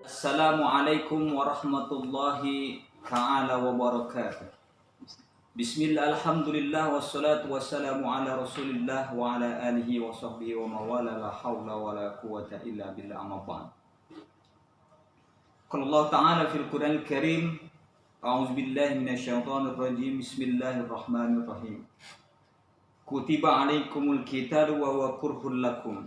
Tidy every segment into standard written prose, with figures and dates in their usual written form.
Assalamualaikum warahmatullahi ta'ala wabarakatuh. Bismillah, alhamdulillah, wassalatu wassalamu ala rasulillah wa ala alihi wa sahbihi wa mawala la hawla wa la quwata illa billah amma ba'd. Qala Allah ta'ala fil Qur'anil Karim, a'udzu billahi minasyaitonir rajim, bismillahirrahmanirrahim. Kutiba alaikumul qitalu wa huwa kurhul lakum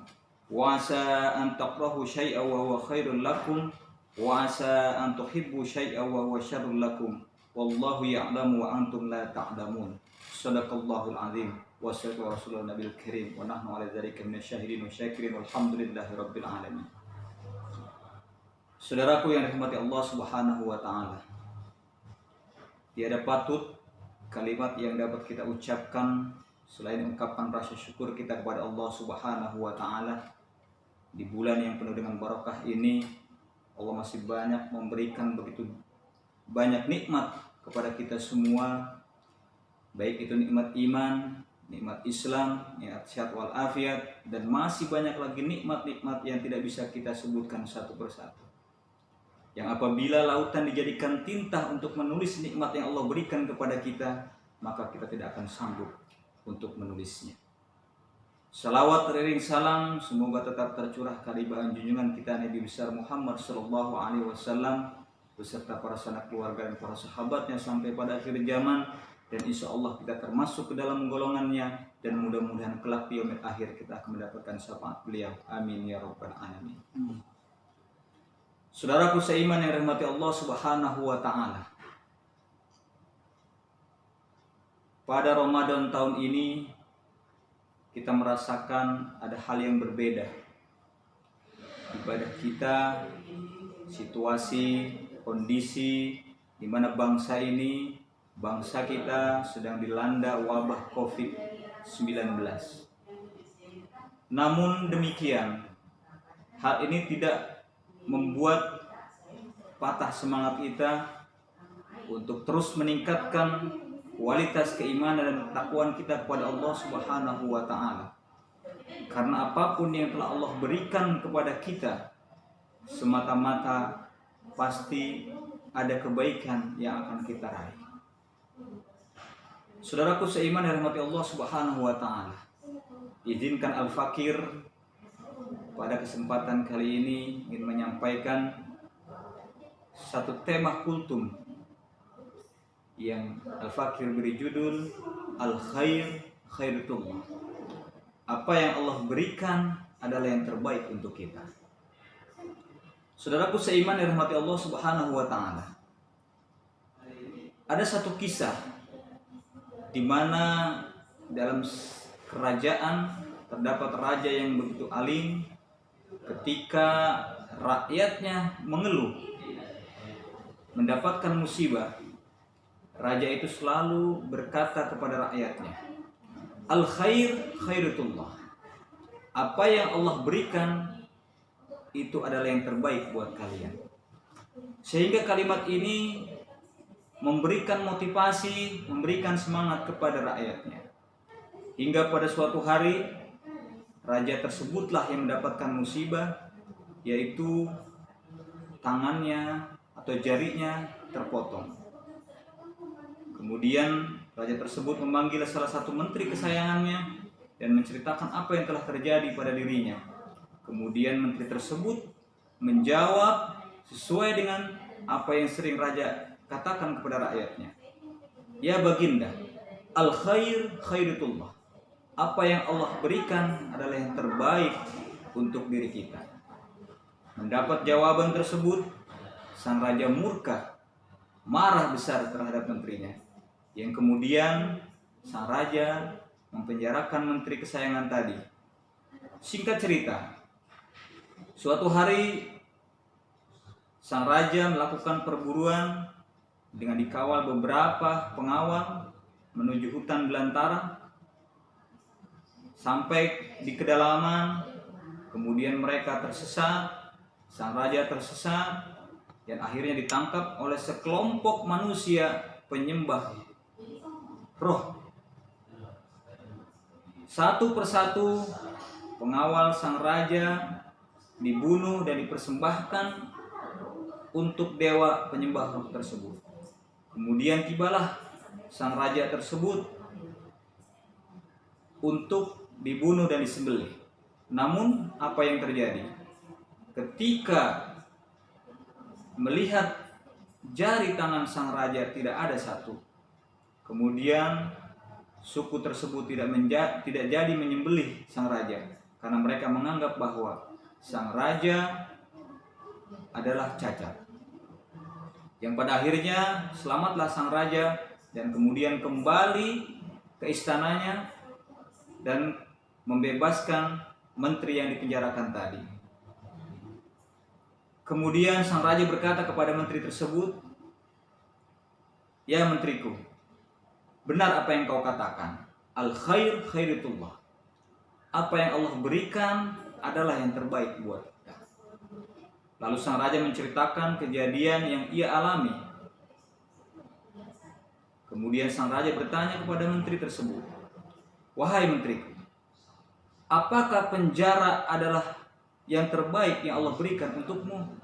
wa asa an takrahu syai'an wa huwa khairul lakum wa asa an tuhibbu syai'an wa huwa syarrul lakum wallahu ya'lamu wa antum la ta'lamun. Shadaqallahul azim wa sadaqa rasulun nabiyil karim wa nahnu ala dzalika minasyahidin wa syakirin walhamdulillahi rabbil alamin. Saudaraku yang dirahmati Allah Subhanahu wa taala, tiada patut kalimat yang dapat kita ucapkan selain ungkapan rasa syukur kita kepada Allah Subhanahu wa taala. Di bulan yang penuh dengan barakah ini, Allah masih banyak memberikan begitu banyak nikmat kepada kita semua, baik itu nikmat iman, nikmat Islam, nikmat sehat walafiat, dan masih banyak lagi nikmat-nikmat yang tidak bisa kita sebutkan satu persatu. Yang apabila lautan dijadikan tinta untuk menulis nikmat yang Allah berikan kepada kita, maka kita tidak akan sanggup untuk menulisnya. Salawat teriring salam semoga tetap tercurah kehadiran junjungan kita Nabi besar Muhammad sallallahu alaihi wasallam beserta para sanak keluarga dan para sahabatnya sampai pada akhir zaman, dan insya Allah kita termasuk ke dalam golongannya, dan mudah-mudahan kelak di yaumil akhir kita akan mendapatkan syafaat beliau. Amin ya rabbal alamin. Saudaraku seiman yang dirahmati Allah Subhanahu wa taala, pada Ramadan tahun ini kita merasakan ada hal yang berbeda. Ibadah kita, situasi, kondisi di mana bangsa kita sedang dilanda wabah COVID-19. Namun demikian, hal ini tidak membuat patah semangat kita untuk terus meningkatkan kualitas keimanan dan ketakwaan kita kepada Allah Subhanahu wa taala. Karena apapun yang telah Allah berikan kepada kita, semata-mata pasti ada kebaikan yang akan kita raih. Saudaraku seiman yang dirahmati Allah Subhanahu wa taala, izinkan Al-Fakir pada kesempatan kali ini ingin menyampaikan satu tema kultum yang Al-Fakir beri judul Al-Khair Khairatullah. Apa yang Allah berikan adalah yang terbaik untuk kita. Saudaraku seiman yang dirahmati Allah Subhanahu wa taala, ada satu kisah di mana dalam kerajaan terdapat raja yang begitu alim. Ketika rakyatnya mengeluh mendapatkan musibah, raja itu selalu berkata kepada rakyatnya, Al-Khair Khairatullah. Apa yang Allah berikan itu adalah yang terbaik buat kalian. Sehingga kalimat ini memberikan motivasi, memberikan semangat kepada rakyatnya. Hingga pada suatu hari, raja tersebutlah yang mendapatkan musibah, yaitu tangannya atau jarinya terpotong. Kemudian raja tersebut memanggil salah satu menteri kesayangannya dan menceritakan apa yang telah terjadi pada dirinya. Kemudian menteri tersebut menjawab sesuai dengan apa yang sering raja katakan kepada rakyatnya. Ya baginda, al-khair khairatullah. Apa yang Allah berikan adalah yang terbaik untuk diri kita. Mendapat jawaban tersebut, sang raja murka, marah besar terhadap menterinya. Yang kemudian sang raja mempenjarakan menteri kesayangan tadi. Singkat cerita, suatu hari sang raja melakukan perburuan dengan dikawal beberapa pengawal menuju hutan belantara. Sampai di kedalaman, kemudian mereka tersesat, sang raja tersesat, dan akhirnya ditangkap oleh sekelompok manusia penyembah roh. Satu persatu pengawal sang raja dibunuh dan dipersembahkan untuk dewa penyembah roh tersebut. Kemudian tibalah sang raja tersebut untuk dibunuh dan disembelih. Namun apa yang terjadi? Ketika melihat jari tangan sang raja tidak ada satu, kemudian suku tersebut tidak jadi menyembelih sang raja karena mereka menganggap bahwa sang raja adalah cacat. Yang pada akhirnya selamatlah sang raja dan kemudian kembali ke istananya dan membebaskan menteri yang dipenjarakan tadi. Kemudian sang raja berkata kepada menteri tersebut, "Ya menteriku, benar apa yang kau katakan. Al khair khairitullah. Apa yang Allah berikan adalah yang terbaik buat kita." Lalu sang raja menceritakan kejadian yang ia alami. Kemudian sang raja bertanya kepada menteri tersebut, "Wahai menteriku, apakah penjara adalah yang terbaik yang Allah berikan untukmu?"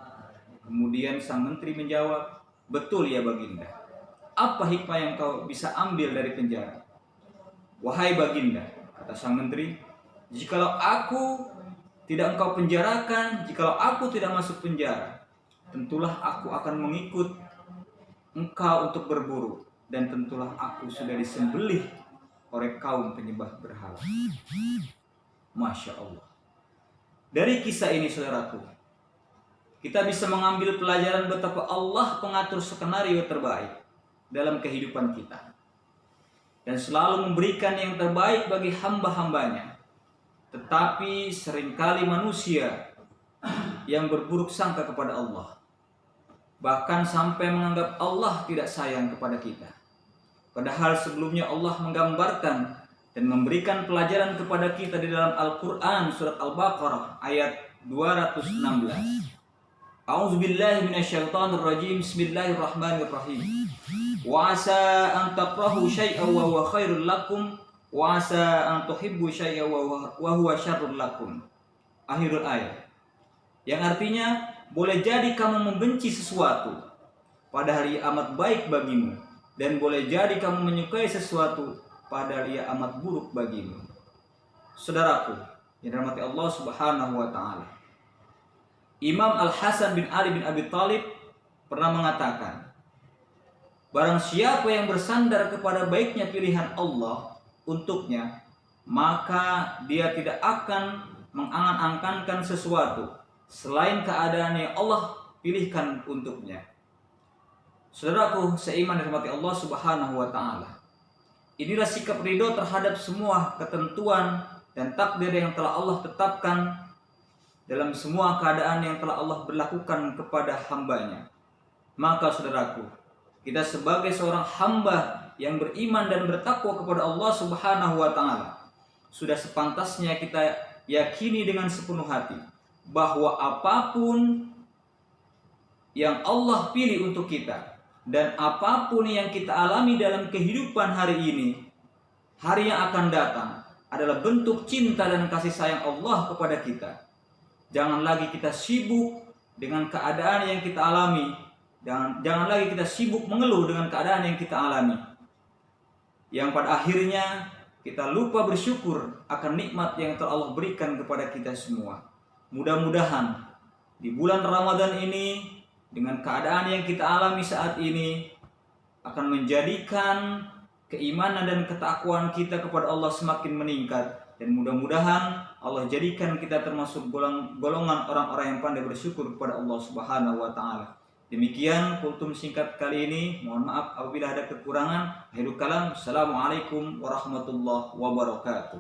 Kemudian sang menteri menjawab, "Betul ya Baginda. Apa hikmah yang kau bisa ambil dari penjara?" "Wahai Baginda," kata sang menteri, "jikalau aku tidak engkau penjarakan, jikalau aku tidak masuk penjara, tentulah aku akan mengikut engkau untuk berburu, dan tentulah aku sudah disembelih oleh kaum penyembah berhala." Masya Allah. Dari kisah ini saudaraku, kita bisa mengambil pelajaran betapa Allah pengatur skenario terbaik dalam kehidupan kita, dan selalu memberikan yang terbaik bagi hamba-hambanya. Tetapi seringkali manusia yang berburuk sangka kepada Allah, bahkan sampai menganggap Allah tidak sayang kepada kita. Padahal sebelumnya Allah menggambarkan dan memberikan pelajaran kepada kita di dalam Al-Quran surat Al-Baqarah ayat 216. A'udzubillahi minasyaitonirrajim. Bismillahirrahmanirrahim. Wa asa an takrahu syai'an wa huwa khairul lakum wa asa an tuhibbu syai'an wa huwa syarrul lakum. Akhirul ayat. Yang artinya, boleh jadi kamu membenci sesuatu padahal ia amat baik bagimu, dan boleh jadi kamu menyukai sesuatu padahal ia amat buruk bagimu. Saudaraku yang dirahmati Allah Subhanahu wa taala, Imam Al-Hasan bin Ali bin Abi Thalib pernah mengatakan, barang siapa yang bersandar kepada baiknya pilihan Allah untuknya, maka dia tidak akan mengangan-angkankan sesuatu selain keadaan yang Allah pilihkan untuknya. Saudaraku seiman dirahmati Allah Subhanahu wa taala, inilah sikap ridho terhadap semua ketentuan dan takdir yang telah Allah tetapkan dalam semua keadaan yang telah Allah berlakukan kepada hambanya. Maka saudaraku, kita sebagai seorang hamba yang beriman dan bertakwa kepada Allah Subhanahu wa taala, sudah sepantasnya kita yakini dengan sepenuh hati bahwa apapun yang Allah pilih untuk kita dan apapun yang kita alami dalam kehidupan hari ini, hari yang akan datang adalah bentuk cinta dan kasih sayang Allah kepada kita. Jangan lagi kita sibuk dengan keadaan yang kita alami, jangan lagi kita sibuk mengeluh dengan keadaan yang kita alami, yang pada akhirnya kita lupa bersyukur akan nikmat yang telah Allah berikan kepada kita semua. Mudah-mudahan di bulan Ramadan ini, dengan keadaan yang kita alami saat ini, akan menjadikan keimanan dan ketakwaan kita kepada Allah semakin meningkat, dan mudah-mudahan Allah jadikan kita termasuk golongan orang-orang yang pandai bersyukur kepada Allah Subhanahu wa taala. Demikian kultum singkat kali ini. Mohon maaf apabila ada kekurangan. Akhirul kalam. Assalamualaikum warahmatullahi wabarakatuh.